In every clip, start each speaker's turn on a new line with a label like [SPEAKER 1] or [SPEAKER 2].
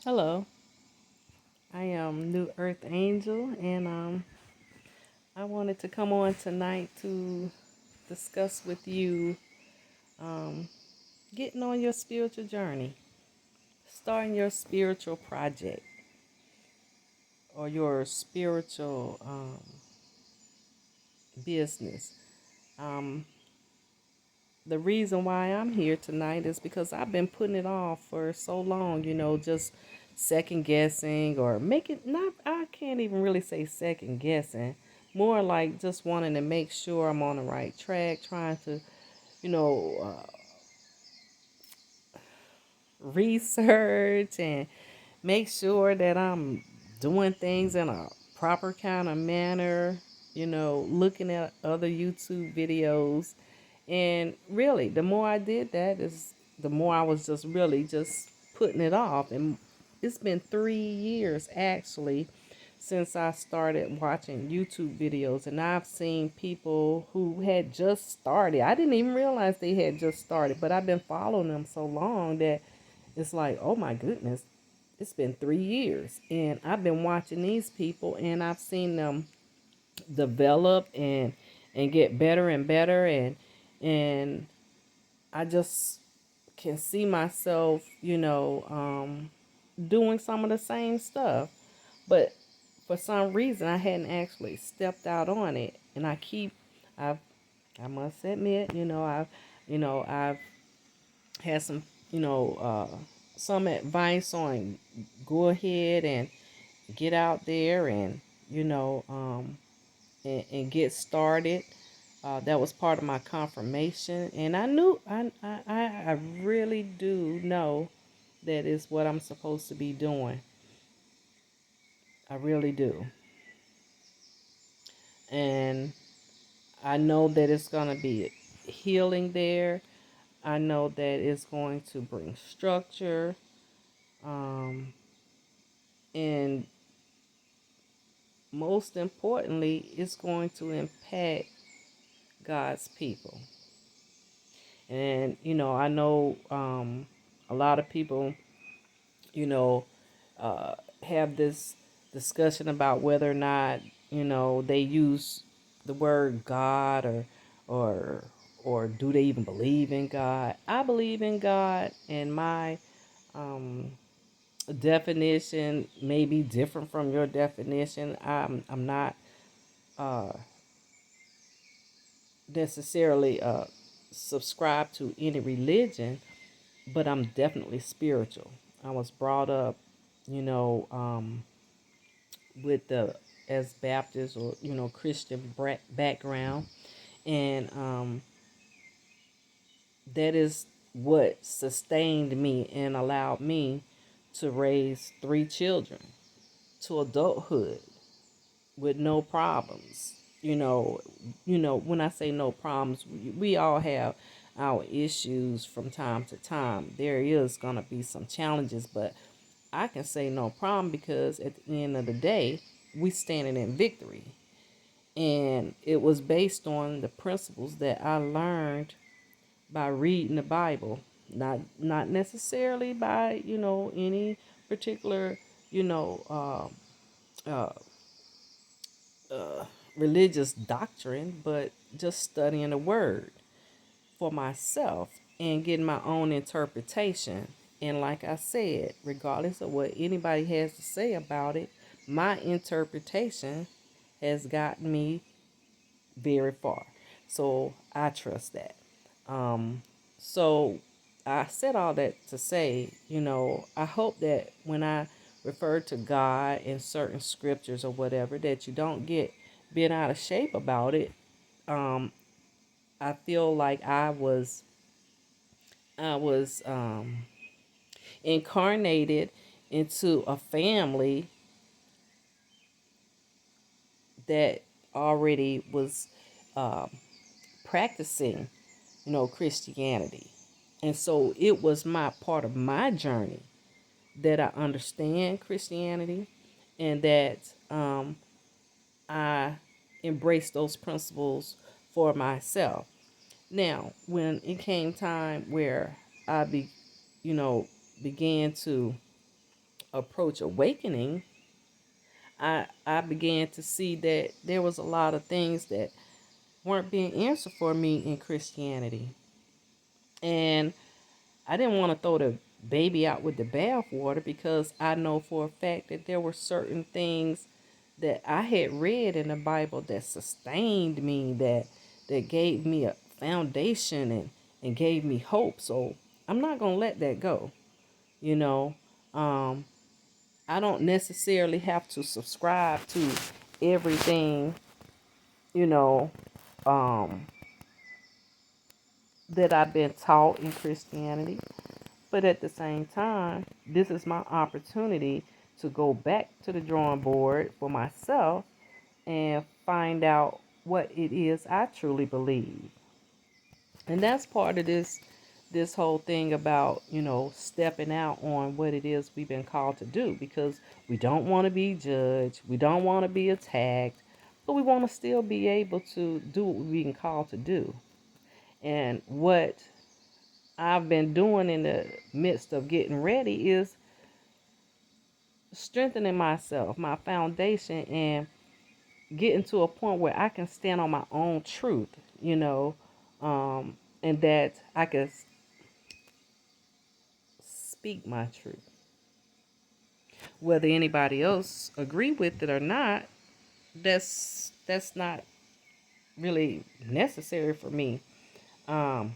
[SPEAKER 1] Hello, I am New Earth Angel, and I wanted to come on tonight to discuss with you um, getting on your spiritual journey, starting your spiritual project or your spiritual business. Um, the reason why I'm here tonight is because I've been putting it off for so long, just second guessing or making not, I can't even really say second guessing, more like just wanting to make sure I'm on the right track, trying to, you know, research and make sure that I'm doing things in a proper kind of manner, looking at other YouTube videos. And really, the more I did that, is the more I was just really just putting it off. And it's been 3 years actually since I started watching YouTube videos, and I've seen people who had just started. I didn't even realize they had just started, but I've been following them so long that it's like, oh my goodness, it's been 3 years. And I've been watching these people, and I've seen them develop and get better and better. And I just can see myself, doing some of the same stuff. But for some reason, I hadn't actually stepped out on it. And I've, I must admit, I've had some advice on go ahead and get out there and, you know, um, and get started. That was part of my confirmation, and I knew I really do know that is what I'm supposed to be doing. I really do, and I know that it's gonna be healing there. I know that it's going to bring structure, um, and most importantly, it's going to impact God's people. And I know a lot of people, you know, have this discussion about whether or not they use the word God or or do they even believe in God. I believe in God, and my um, definition may be different from your definition. I'm not uh, necessarily subscribe to any religion, but I'm definitely spiritual. I was brought up, you know, with the as Baptist or Christian background, and that is what sustained me and allowed me to raise 3 children to adulthood with no problems. When I say no problems, we all have our issues from time to time. There is gonna be some challenges, but I can say no problem because at the end of the day, we standing in victory. And it was based on the principles that I learned by reading the Bible, not necessarily by any particular you know uh, uh, religious doctrine, but just studying the Word for myself and getting my own interpretation. And like I said, regardless of what anybody has to say about it, my interpretation has gotten me very far. So I trust that. Um, so I said all that to say, I hope that when I refer to God in certain scriptures or whatever, that you don't get bent out of shape about it. Um, I feel like I was incarnated into a family that already was um, practicing, Christianity. And so it was my part of my journey that I understand Christianity and that I embrace those principles for myself. Now, when it came time where I you know, began to approach awakening, I began to see that there was a lot of things that weren't being answered for me in Christianity. And I didn't want to throw the baby out with the bathwater, because I know for a fact that there were certain things that I had read in the Bible that sustained me, that gave me a foundation, and gave me hope. So I'm not gonna let that go. You know, um, I don't necessarily have to subscribe to everything, you know, um, that I've been taught in Christianity. But at the same time, this is my opportunity to go back to the drawing board for myself and find out what it is I truly believe. And that's part of this whole thing about, stepping out on what it is we've been called to do, because we don't want to be judged, we don't want to be attacked, but we want to still be able to do what we've been called to do. And what I've been doing in the midst of getting ready is strengthening myself, my foundation, and getting to a point where I can stand on my own truth, and that I can speak my truth. Whether anybody else agree with it or not, that's not really necessary for me. Um,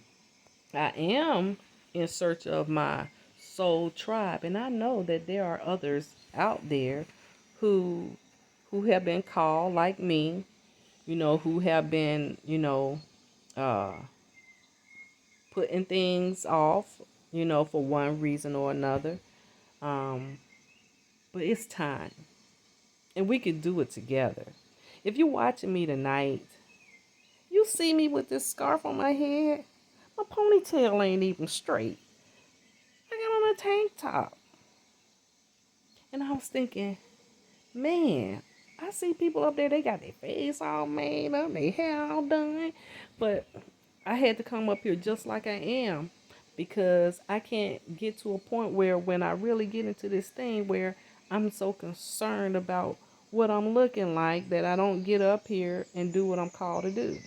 [SPEAKER 1] I am in search of my soul tribe, and I know that there are others out there who have been called like me, who have been, uh, putting things off, for one reason or another. Um, but it's time, and we could do it together. If you're watching me tonight, you see me with this scarf on my head. My ponytail ain't even straight. I got on a tank top. And I was thinking, man, I see people up there, they got their face all made up, their hair all done. But I had to come up here just like I am, because I can't get to a point where when I really get into this thing where I'm so concerned about what I'm looking like that I don't get up here and do what I'm called to do.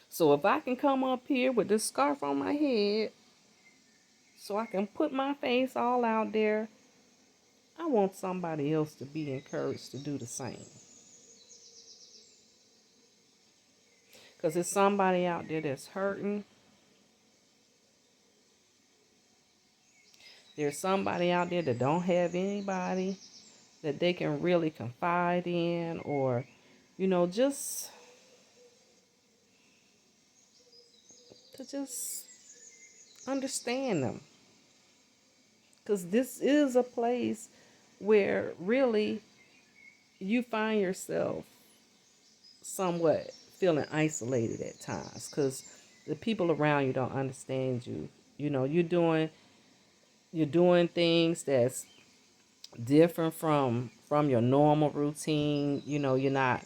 [SPEAKER 1] So if I can come up here with this scarf on my head so I can put my face all out there, I want somebody else to be encouraged to do the same. Because there's somebody out there that's hurting. There's somebody out there that don't have anybody that they can really confide in, or, just to just understand them. Because this is a place where really you find yourself somewhat feeling isolated at times, because the people around you don't understand you. You're doing things that's different from your normal routine. You're not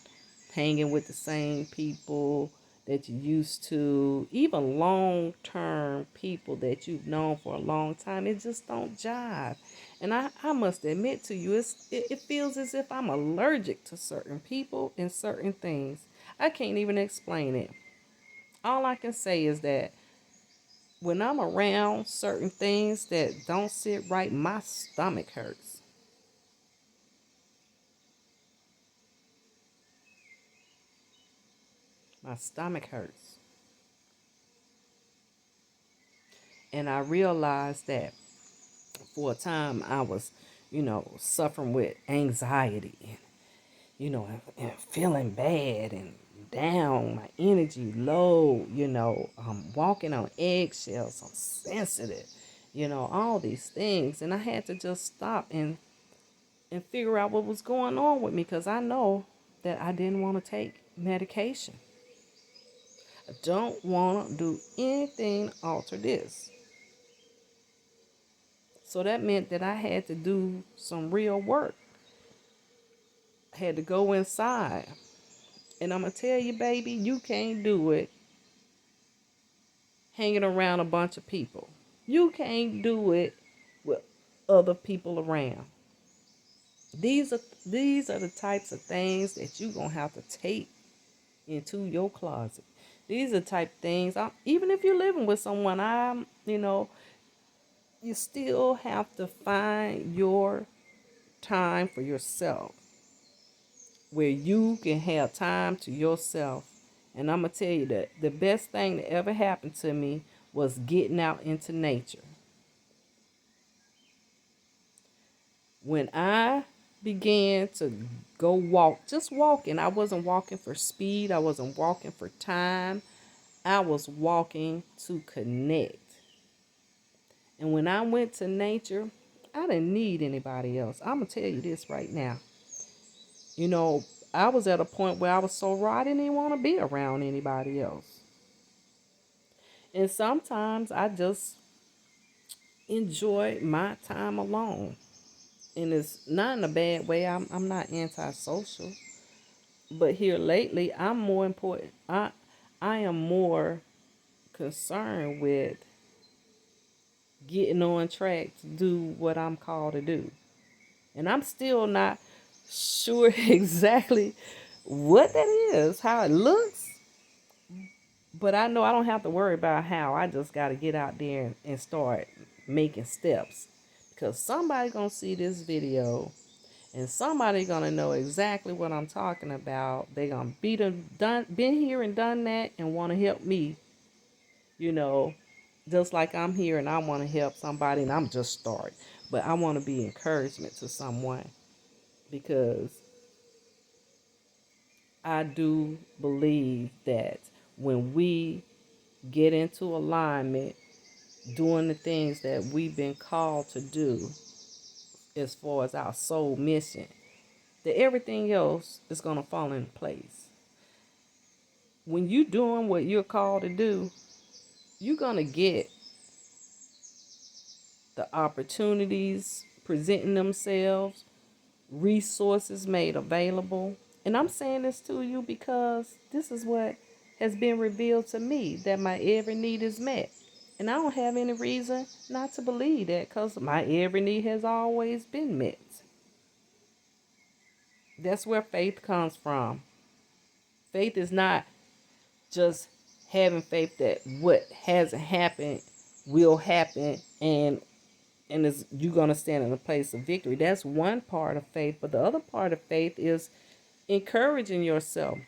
[SPEAKER 1] hanging with the same people that you used to, even long-term people that you've known for a long time. It just don't jive. And I must admit to you, it feels as if I'm allergic to certain people and certain things. I can't even explain it. All I can say is that when I'm around certain things that don't sit right, my stomach hurts. My stomach hurts. And I realized that for a time I was, suffering with anxiety, and, and feeling bad and down, my energy low, I'm walking on eggshells, I'm sensitive, all these things. And I had to just stop and figure out what was going on with me, because I know that I didn't want to take medication. I don't want to do anything alter this. So that meant that I had to do some real work. I had to go inside. And I'm going to tell you, baby, you can't do it hanging around a bunch of people. You can't do it with other people around. These are these are the types of things that you're gonna have to take into your closet. These are the type of things. Even if you're living with someone, you still have to find your time for yourself, where you can have time to yourself. And I'm gonna tell you that the best thing that ever happened to me was getting out into nature. When I began to go walk, just walking, I wasn't walking for speed, I wasn't walking for time, I was walking to connect. And when I went to nature, I didn't need anybody else. I'm going to tell you this right now. You know, I was at a point where I was so raw, I didn't even want to be around anybody else. And sometimes I just enjoy my time alone. And it's not in a bad way. I'm not antisocial. But here lately, I'm more important. I am more concerned with getting on track to do what I'm called to do. And I'm still not sure exactly what that is, how it looks, but I know I don't have to worry about how. I just got to get out there and start making steps, because somebody's going to see this video and somebody's going to know exactly what I'm talking about. They're going to been here and done that and want to help me, you know, just like I'm here and I want to help somebody and I'm just starting. But I want to be encouragement to someone, because I do believe that when we get into alignment, doing the things that we've been called to do as far as our soul mission, that everything else is going to fall in place. When you're doing what you're called to do, you're going to get the opportunities presenting themselves, resources made available. And I'm saying this to you because this is what has been revealed to me, that my every need is met. And I don't have any reason not to believe that, because my every need has always been met. That's where faith comes from. Faith is not just having faith that what hasn't happened will happen, and is you're going to stand in a place of victory. That's one part of faith. But the other part of faith is encouraging yourself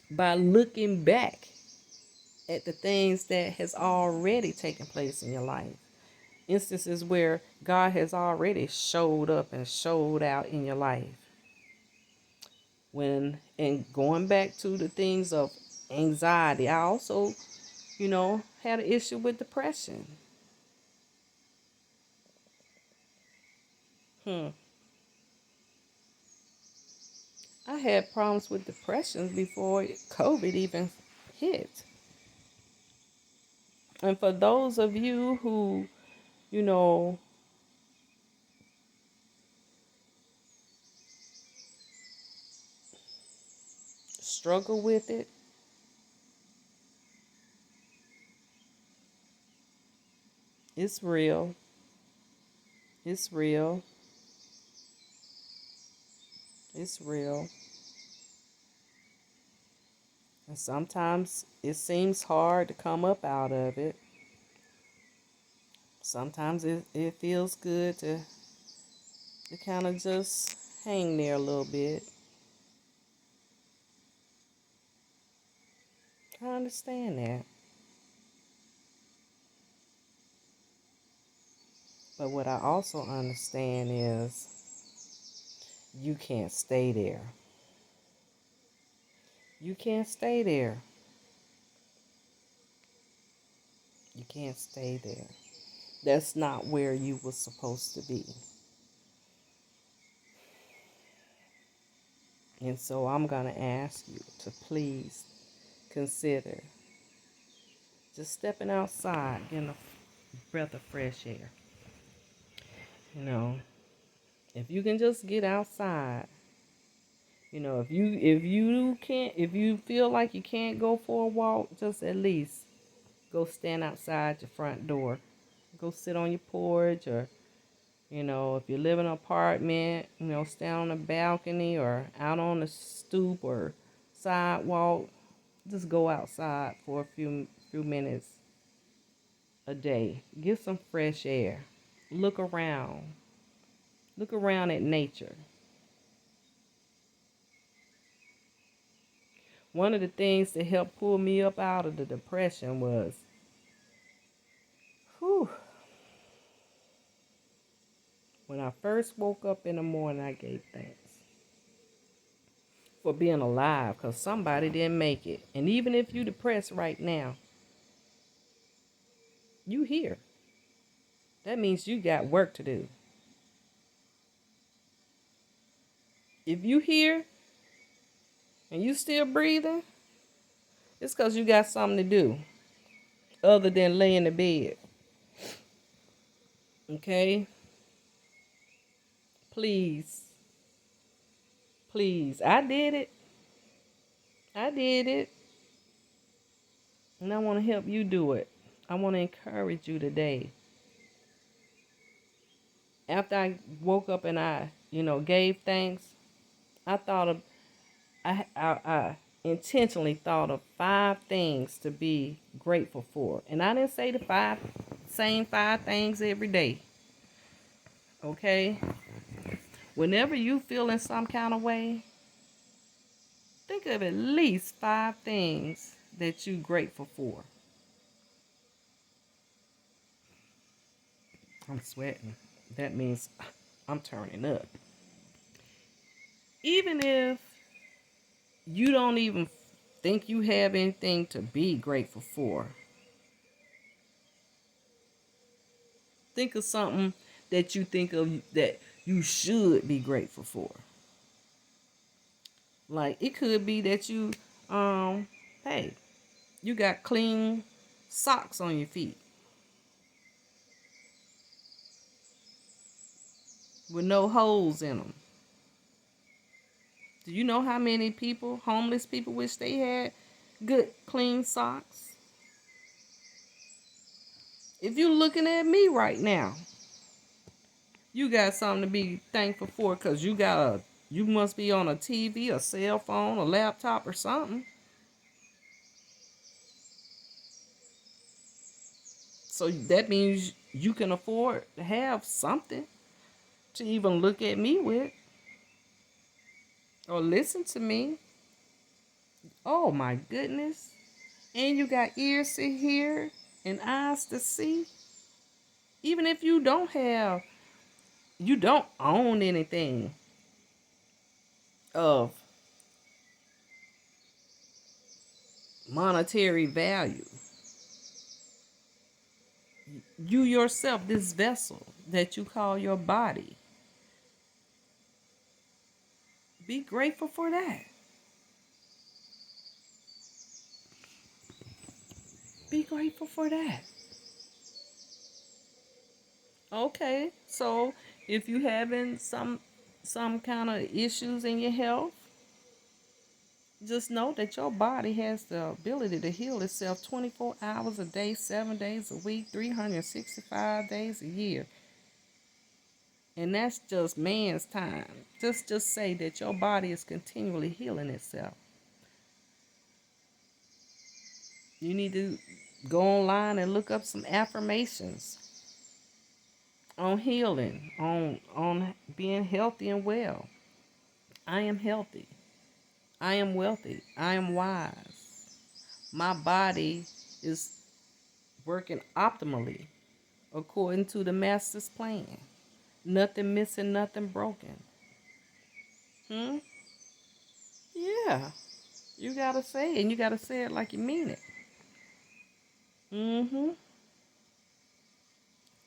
[SPEAKER 1] by looking back at the things that has already taken place in your life. Instances where God has already showed up and showed out in your life. And going back to the things of anxiety, I also, had an issue with depression. I had problems with depression before COVID even hit. And for those of you who, you know, struggle with it, it's real. It's real. It's real. And sometimes it seems hard to come up out of it. Sometimes it feels good to kind of just hang there a little bit. I understand that. But what I also understand is you can't stay there. You can't stay there. You can't stay there. That's not where you were supposed to be. And so I'm going to ask you to please consider just stepping outside, getting a breath of fresh air. If you can just get outside, if you feel like you can't go for a walk, just at least go stand outside your front door. Go sit on your porch or If you live in an apartment, stand on a balcony or out on the stoop or sidewalk, just go outside for a few minutes a day. Get some fresh air. Look around. Look around at nature. One of the things that helped pull me up out of the depression was, whew, when I first woke up in the morning, I gave thanks for being alive because somebody didn't make it. And even if you're depressed right now, you here. That means you got work to do. If you here and you still breathing, it's because you got something to do other than lay in the bed. Okay? Please. Please. I did it. I did it. And I want to help you do it. I want to encourage you today. After I woke up and I, gave thanks, I thought of, I intentionally thought of 5 things to be grateful for. And I didn't say the same 5 things every day. Okay? Whenever you feel in some kind of way, think of at least 5 things that you're grateful for. I'm sweating. That means I'm turning up. Even if you don't even think you have anything to be grateful for, think of something that you think of that you should be grateful for. Like it could be that hey, you got clean socks on your feet with no holes in them. Do you know how many people, homeless people, wish they had good clean socks? If you're looking at me right now, you got something to be thankful for because you must be on a TV, a cell phone, a laptop, or something. So that means you can afford to have something to even look at me with or listen to me. Oh my goodness. And you got ears to hear and eyes to see. Even if you don't own anything of monetary value. You yourself, this vessel that you call your body, be grateful for that. Be grateful for that. Okay, so if you having some kind of issues in your health, just know that your body has the ability to heal itself 24 hours a day, 7 days a week, 365 days a year. And that's just man's time. Just say that your body is continually healing itself. You need to go online and look up some affirmations on healing, on being healthy and well. I am healthy. I am wealthy. I am wise. My body is working optimally according to the master's plan. Nothing missing, nothing broken. Yeah. You gotta say it, and you gotta say it like you mean it.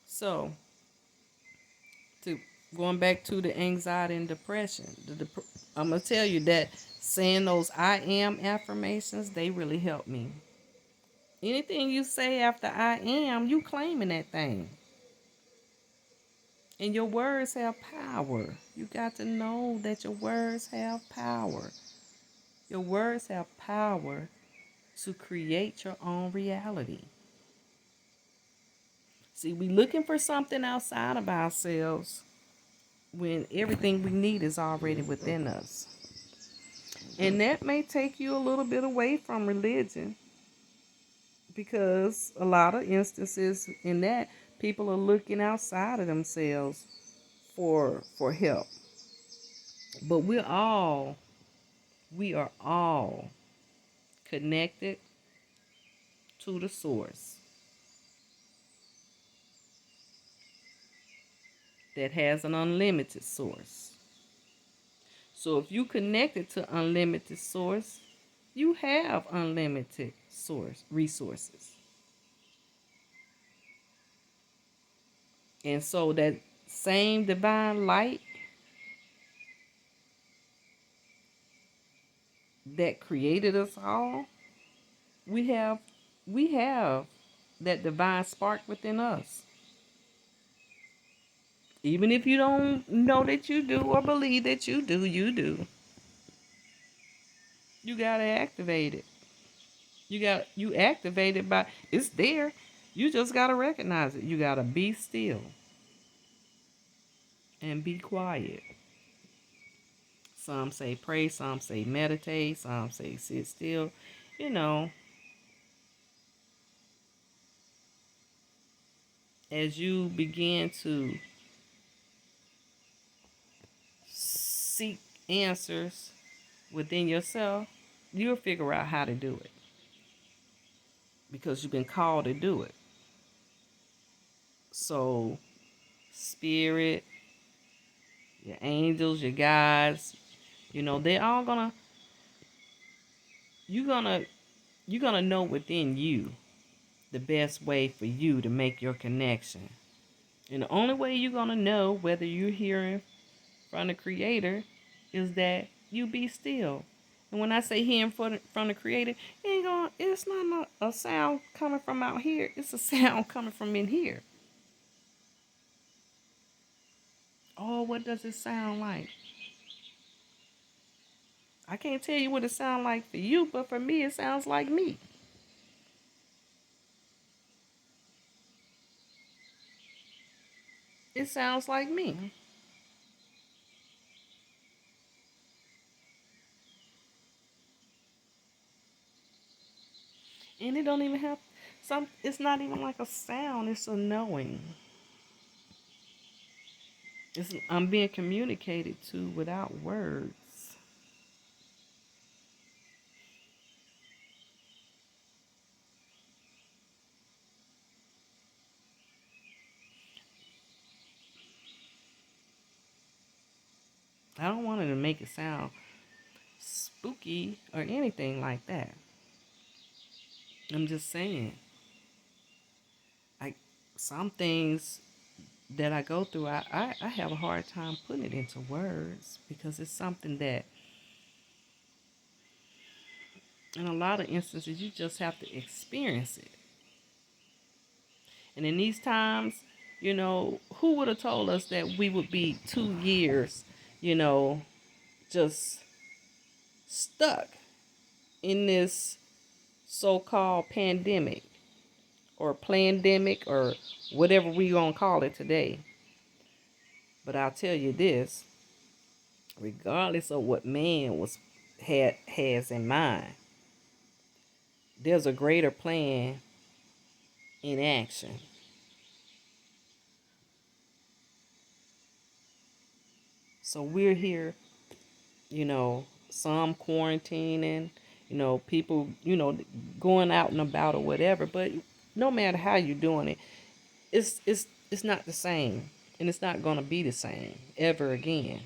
[SPEAKER 1] So, to going back to the anxiety and depression, I'm gonna tell you that saying those I am affirmations, they really help me. Anything you say after I am, you claiming that thing. And your words have power. You got to know that your words have power. Your words have power to create your own reality. See, we looking for something outside of ourselves when everything we need is already within us. And that may take you a little bit away from religion, because a lot of instances in that, people are looking outside of themselves for help. But we are all connected to the source that has an unlimited source. So if you connected to unlimited source, you have unlimited source resources. And so that same divine light that created us all, we have we have that divine spark within us. Even if you don't know that you do or believe that you do, you do. You gotta activate it. You activate it by, it's there. You just gotta recognize it. You gotta be still and be quiet. Some say pray, some say meditate, some say sit still. You know, as you begin to seek answers within yourself, you'll figure out how to do it because you've been called to do it. So, spirit, your angels, your guides, they're all you're gonna you're gonna know within you the best way for you to make your connection. And the only way you're gonna know whether you're hearing from the creator is that you be still. And when I say hearing from the creator, it's not a sound coming from out here. It's a sound coming from in here. Oh, what does it sound like? I can't tell you what it sounds like for you, but for me, it sounds like me. It sounds like me. And it don't even have it's not even like a sound, it's a knowing. I'm being communicated to without words. I don't want it to make it sound spooky or anything like that. I'm just saying, like, some things that I go through, I have a hard time putting it into words because it's something that, in a lot of instances, you just have to experience it. And in these times, who would have told us that we would be 2 years, you know, just stuck in this so-called pandemic or pandemic or whatever we gonna call it today. But I'll tell you this, regardless of what man has in mind, there's a greater plan in action. So we're here, some quarantining, people, going out and about or whatever, but no matter how you're doing it, it's not the same, and it's not going to be the same ever again.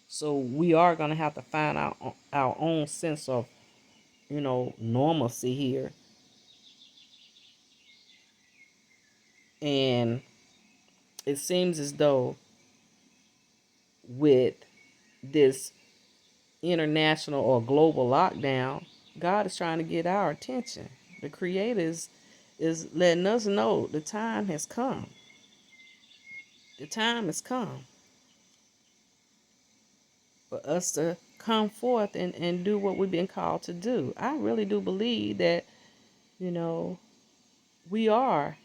[SPEAKER 1] So we are going to have to find our own sense of, normalcy here. And it seems as though with this international or global lockdown, God is trying to get our attention. The Creator is letting us know the time has come. The time has come for us to come forth and do what we've been called to do. I really do believe that, you know, we are.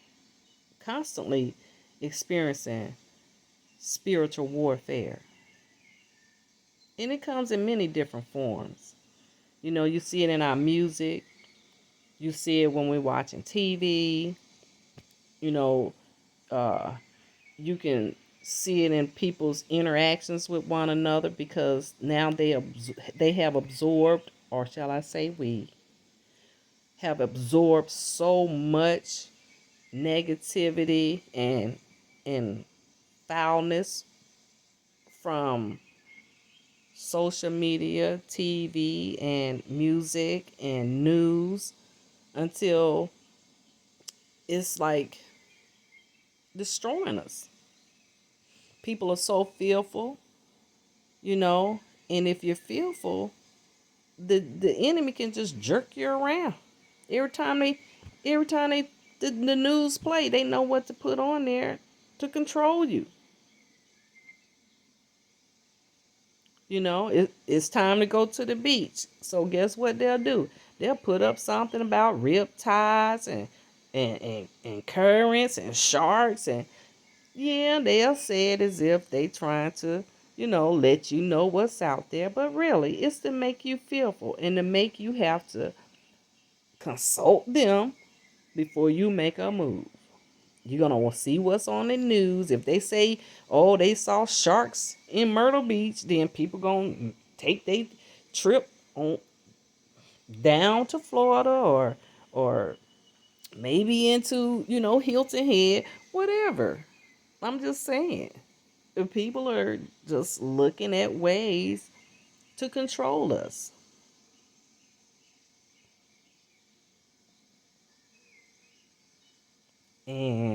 [SPEAKER 1] constantly experiencing spiritual warfare. And it comes in many different forms. You know, you see it in our music, you see it when we're watching TV, you know, uh, you can see it in people's interactions with one another because now they have absorbed, or shall I say we have absorbed so much negativity and foulness from social media, TV, and music and news until it's like destroying us. People are so fearful, you know, and if you're fearful, the enemy can just jerk you around. Every time they every time they the news play, they know what to put on there to control you. You know, it's time to go to the beach. So guess what they'll do? They'll put up something about rip tides and currents and sharks and yeah, they'll say it as if they trying to, you know, let you know what's out there. But really, it's to make you fearful and to make you have to consult them before you make a move. You're gonna see what's on the news. If they say, "Oh, they saw sharks in Myrtle Beach," then people gonna take their trip on down to Florida or maybe into Hilton Head, whatever. I'm just saying, if people are just looking at ways to control us. And